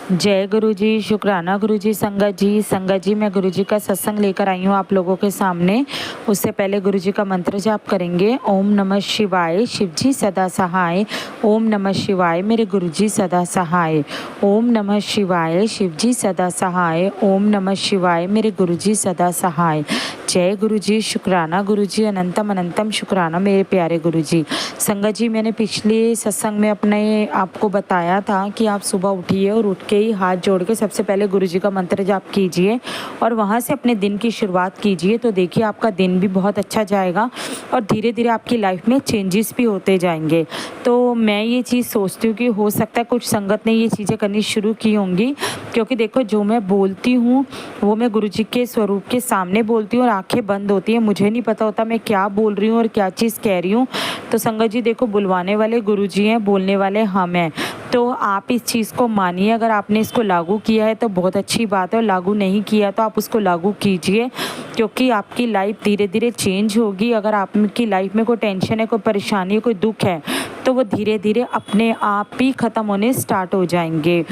जय गुरु जी, शुक्राना गुरु जी। संगत जी मैं गुरु जी का सत्संग लेकर आई हूँ आप लोगों के सामने। उससे पहले गुरु जी का मंत्र जाप करेंगे। ओम नमः शिवाय, शिव जी सदा सहाय। ओम नमः शिवाय, मेरे गुरु जी सदा सहाय। ओम नमः शिवाय, शिव जी सदा सहाय। ओम नमः शिवाय, मेरे गुरु जी सदा सहाय। जय गुरु जी, शुक्राना गुरु जी, अनंतम अनंतम शुक्राना मेरे प्यारे गुरु जी। संगत जी, मैंने पिछले सत्संग में अपने आपको बताया था कि आप सुबह उठिए और उठ के ही हाथ जोड़ के सबसे पहले गुरु जी का मंत्र जाप कीजिए और वहाँ से अपने दिन की शुरुआत कीजिए। तो देखिए आपका दिन भी बहुत अच्छा जाएगा और धीरे धीरे आपकी लाइफ में चेंजेस भी होते जाएंगे। तो मैं ये चीज़ सोचती हूँ कि हो सकता है कुछ संगत ने ये चीज़ें करनी शुरू की होंगी, क्योंकि देखो जो मैं बोलती हूँ वो मैं गुरु जी के स्वरूप के सामने बोलती हूँ और आंखें बंद होती हैं, मुझे नहीं पता होता मैं क्या बोल रही हूँ और क्या चीज़ कह रही हूँ। तो संगत जी देखो, बुलवाने वाले गुरु जी हैं, बोलने वाले हम हैं। तो आप इस चीज़ को मानिए। अगर आपने इसको लागू किया है तो बहुत अच्छी बात है, और लागू नहीं किया तो आप उसको लागू कीजिए, क्योंकि आपकी लाइफ धीरे धीरे चेंज होगी। अगर आपकी लाइफ में कोई टेंशन है, कोई परेशानी है, कोई दुख है, तो वो धीरे धीरे अपने आप ही ख़त्म होने स्टार्ट हो जाएंगे।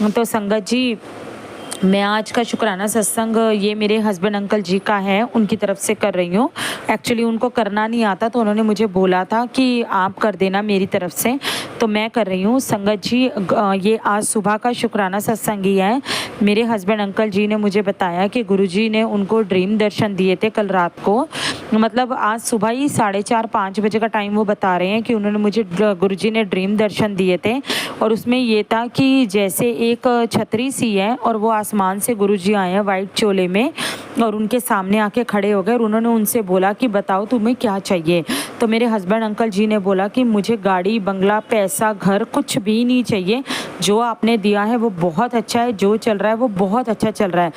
तो संगत जी, मैं आज का शुक्राना सत्संग ये मेरे हस्बैंड अंकल जी का है, उनकी तरफ से कर रही हूँ। एक्चुअली उनको करना नहीं आता तो उन्होंने मुझे बोला था कि आप कर देना मेरी तरफ से, तो मैं कर रही हूँ। संगत जी, ये आज सुबह का शुक्राना सत्संग ही है। मेरे हस्बैंड अंकल जी ने मुझे बताया कि गुरुजी ने उनको ड्रीम दर्शन दिए थे कल रात को, मतलब आज सुबह ही 4:30-5 बजे का टाइम वो बता रहे हैं कि उन्होंने मुझे गुरुजी ने ड्रीम दर्शन दिए थे। और उसमें ये था कि जैसे एक छतरी सी है और वो आसमान से गुरुजी आए हैं वाइट चोले में, और उनके सामने आके खड़े हो गए और उन्होंने उनसे बोला कि बताओ तुम्हें क्या चाहिए। तो मेरे हस्बैंड अंकल जी ने बोला कि मुझे गाड़ी, बंगला, पैसा, घर कुछ भी नहीं चाहिए, जो आपने दिया है वो बहुत अच्छा है, जो चल रहा है वो बहुत अच्छा चल रहा है।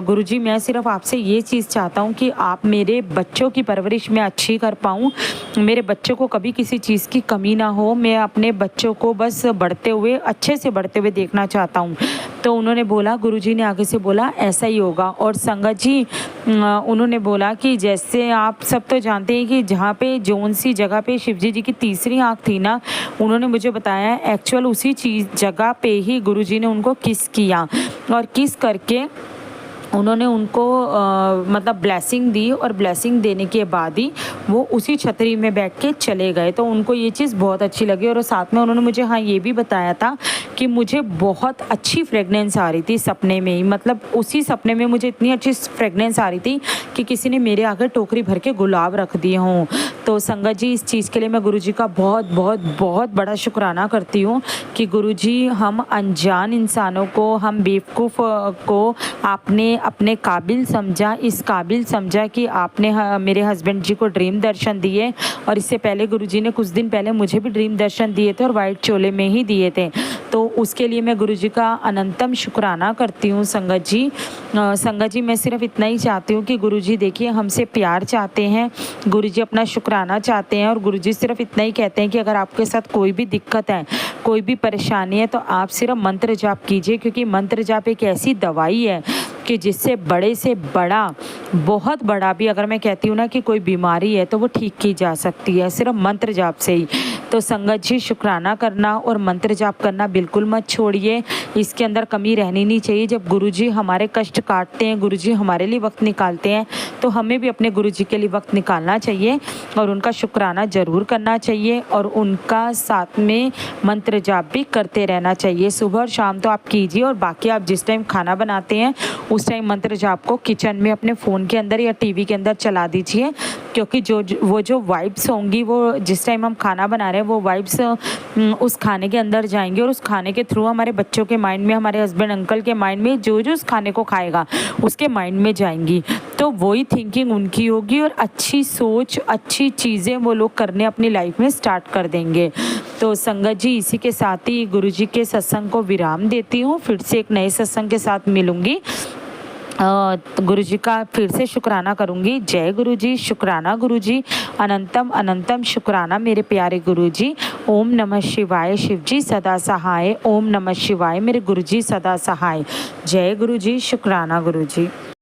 गुरुजी, मैं सिर्फ आपसे ये चीज़ चाहता हूँ कि आप मेरे बच्चों की परवरिश में अच्छी कर पाऊँ, मेरे बच्चों को कभी किसी चीज़ की कमी ना हो, मैं अपने बच्चों को बस बढ़ते हुए, अच्छे से बढ़ते हुए देखना चाहता हूँ। तो उन्होंने बोला, गुरुजी ने आगे से बोला ऐसा ही होगा। और संगत जी, उन्होंने बोला कि जैसे आप सब तो जानते हैं कि जहाँ पे जौन सी जगह पे शिवजी जी की तीसरी आँख थी ना, उन्होंने मुझे बताया एक्चुअल उसी चीज़ जगह पे ही गुरुजी ने उनको किस किया, और किस करके उन्होंने उनको मतलब ब्लेसिंग दी, और ब्लेसिंग देने के बाद ही वो उसी छतरी में बैठ के चले गए। तो उनको ये चीज़ बहुत अच्छी लगी, और साथ में उन्होंने मुझे हाँ ये भी बताया था कि मुझे बहुत अच्छी फ्रेगनेंस आ रही थी सपने में ही, मतलब उसी सपने में मुझे इतनी अच्छी फ्रेगनेंस आ रही थी कि किसी ने मेरे आगे टोकरी भर के गुलाब रख दिए हों। तो संगत जी, इस चीज़ के लिए मैं गुरुजी का बहुत बहुत बहुत बड़ा शुक्राना करती हूँ कि गुरुजी, हम अनजान इंसानों को, हम बेवकूफ़ को आपने अपने काबिल समझा, इस काबिल समझा कि आपने मेरे हस्बैंड जी को ड्रीम दर्शन दिए। और इससे पहले गुरुजी ने कुछ दिन पहले मुझे भी ड्रीम दर्शन दिए थे, और वाइट चोले में ही दिए थे। तो उसके लिए मैं गुरुजी का अनंतम शुक्राना करती हूँ। संगत जी, मैं सिर्फ इतना ही चाहती हूँ कि गुरुजी देखिए हमसे प्यार चाहते हैं, गुरुजी अपना शुक्राना चाहते हैं, और गुरुजी सिर्फ इतना ही कहते हैं कि अगर आपके साथ कोई भी दिक्कत है, कोई भी परेशानी है, तो आप सिर्फ मंत्र जाप कीजिए, क्योंकि मंत्र जाप एक ऐसी दवाई है कि जिससे बड़े से बड़ा, बहुत बड़ा भी अगर मैं कहती हूँ ना कि कोई बीमारी है तो वो ठीक की जा सकती है सिर्फ मंत्र जाप से ही। तो संगत जी, शुक्राना करना और मंत्र जाप करना बिल्कुल मत छोड़िए, इसके अंदर कमी रहनी नहीं चाहिए। जब गुरुजी हमारे कष्ट काटते हैं, गुरुजी हमारे लिए वक्त निकालते हैं, तो हमें भी अपने गुरुजी के लिए वक्त निकालना चाहिए और उनका शुक्राना ज़रूर करना चाहिए, और उनका साथ में मंत्र जाप भी करते रहना चाहिए। सुबह और शाम तो आप कीजिए, और बाकी आप जिस टाइम खाना बनाते हैं उस टाइम मंत्र जाप को किचन में अपने फ़ोन के अंदर या टीवी के अंदर चला दीजिए, क्योंकि वो जो वाइब्स होंगी, वो जिस टाइम हम खाना बना रहे हैं वो वाइब्स उस खाने के अंदर जाएंगी, और उस खाने के थ्रू हमारे बच्चों के माइंड में, हमारे हस्बैंड अंकल के माइंड में, जो जो उस खाने को खाएगा उसके माइंड में जाएंगी। तो वही थिंकिंग उनकी होगी, और अच्छी सोच, अच्छी चीज़ें वो लोग करने अपनी लाइफ में स्टार्ट कर देंगे। तो संगत जी, इसी के साथ ही गुरुजी के सत्संग को विराम देती हूँ। फिर से एक नए सत्संग के साथ मिलूँगी। गुरुजी का फिर से शुक्राना करूँगी। जय गुरु जी, शुक्राना गुरु जी, अनंतम अनंतम शुक्राना मेरे प्यारे गुरु जी। ओम नमः शिवाय, शिव जी सदा सहाय। ओम नमः शिवाय, मेरे गुरु जी सदा सहाय। जय गुरु जी, शुक्राना गुरु जी।